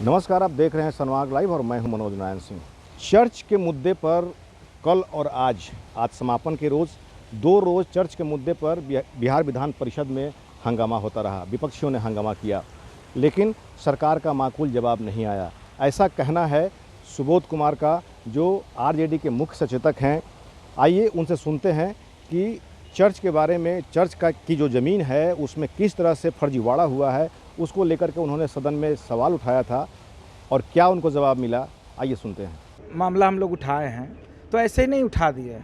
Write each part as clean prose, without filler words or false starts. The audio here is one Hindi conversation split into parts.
नमस्कार, आप देख रहे हैं सनमार्ग लाइव और मैं हूं मनोज नारायण सिंह। चर्च के मुद्दे पर कल और आज समापन के रोज़ 2 रोज़ चर्च के मुद्दे पर बिहार विधान परिषद में हंगामा होता रहा। विपक्षियों ने हंगामा किया, लेकिन सरकार का माकूल जवाब नहीं आया। ऐसा कहना है सुबोध कुमार का, जो आरजेडी के मुख्य सचेतक हैं। आइए उनसे सुनते हैं कि चर्च के बारे में, चर्च की जो ज़मीन है उसमें किस तरह से फर्जीवाड़ा हुआ है, उसको लेकर के उन्होंने सदन में सवाल उठाया था और क्या उनको जवाब मिला। आइए सुनते हैं। मामला हम लोग उठाए हैं तो ऐसे ही नहीं उठा दिए।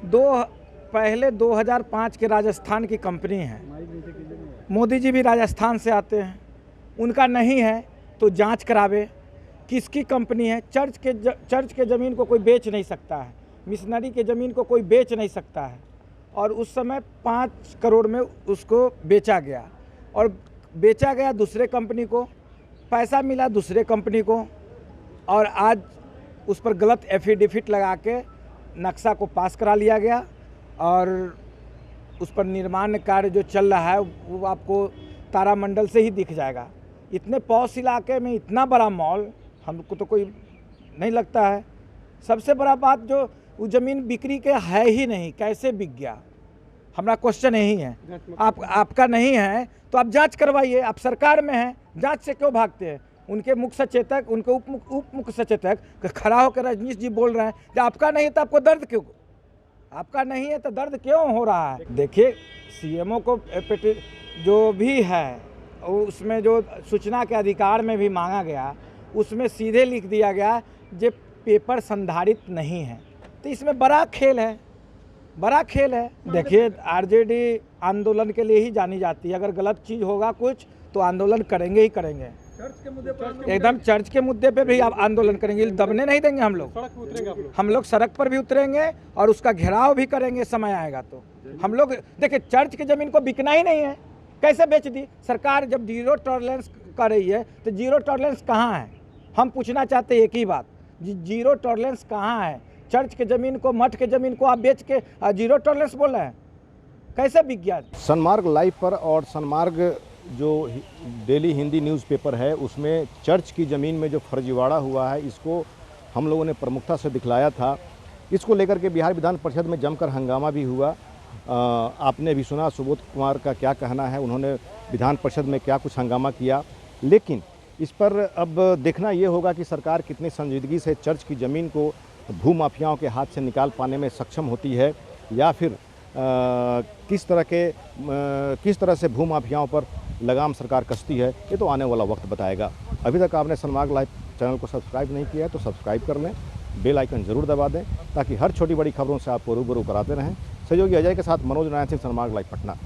पहले 2005 के राजस्थान की कंपनी है, मोदी जी भी राजस्थान से आते हैं, उनका नहीं है तो जांच करावे किसकी कंपनी है। चर्च के ज़मीन को कोई बेच नहीं सकता है, मिशनरी के ज़मीन को कोई बेच नहीं सकता है। और उस समय 5 करोड़ में उसको बेचा गया और बेचा गया दूसरे कंपनी को, पैसा मिला दूसरे कंपनी को, और आज उस पर गलत एफिडेविट लगा के नक्शा को पास करा लिया गया और उस पर निर्माण कार्य जो चल रहा है वो आपको तारामंडल से ही दिख जाएगा। इतने पॉश इलाके में इतना बड़ा मॉल हमको तो कोई नहीं लगता है। सबसे बड़ा बात, जो वो ज़मीन बिक्री के है ही नहीं, कैसे बिक गया? हमारा क्वेश्चन यही है। आपका नहीं है तो आप जांच करवाइए, आप सरकार में हैं, जांच से क्यों भागते हैं? उनके मुख्य सचेतक, उनके उप मुख्य सचेतक खड़ा होकर रजनीश जी बोल रहे हैं कि आपका नहीं है तो आपको दर्द क्यों, आपका नहीं है तो दर्द क्यों हो रहा है? देखिए, सीएमओ को जो भी है उसमें जो सूचना के अधिकार में भी मांगा गया, उसमें सीधे लिख दिया गया जो पेपर संधारित नहीं है। तो इसमें बड़ा खेल है, बड़ा खेल है। देखिए, आरजेडी आंदोलन के लिए ही जानी जाती है। अगर गलत चीज़ होगा कुछ तो आंदोलन करेंगे ही करेंगे। चर्च के मुद्दे पर एकदम, चर्च के मुद्दे पे भी आप आंदोलन करेंगे, दबने नहीं देंगे हम लोग। हम लोग सड़क पर भी उतरेंगे और उसका घेराव भी करेंगे, समय आएगा तो। हम लोग देखिए, चर्च की ज़मीन को बिकना ही नहीं है, कैसे बेच दी सरकार? जब जीरो टॉलरेंस कर रही है तो जीरो टॉलरेंस कहाँ है? हम पूछना चाहते हैं एक ही बात, जीरो टॉलरेंस कहाँ है? चर्च के ज़मीन को, मठ के ज़मीन को आप बेच के जीरो टॉलरेंस बोल रहे हैं, कैसे बिक गया? सनमार्ग लाइव पर और सनमार्ग जो डेली हिंदी न्यूज़पेपर है उसमें चर्च की ज़मीन में जो फर्जीवाड़ा हुआ है, इसको हम लोगों ने प्रमुखता से दिखलाया था। इसको लेकर के बिहार विधान परिषद में जमकर हंगामा भी हुआ। आपने भी सुना सुबोध कुमार का क्या कहना है, उन्होंने विधान परिषद में क्या कुछ हंगामा किया। लेकिन इस पर अब देखना ये होगा कि सरकार कितनी संजीदगी से चर्च की ज़मीन को भूमाफियाओं के हाथ से निकाल पाने में सक्षम होती है, या फिर किस तरह से भूमाफियाओं पर लगाम सरकार कसती है। ये तो आने वाला वक्त बताएगा। अभी तक आपने सनमार्ग लाइव चैनल को सब्सक्राइब नहीं किया है तो सब्सक्राइब कर लें, बेल आइकन ज़रूर दबा दें, ताकि हर छोटी बड़ी खबरों से आपको रूबरू कराते रहें। सहयोगी अजय के साथ मनोज नारायण सिंह, सनमार्ग लाइव, पटना।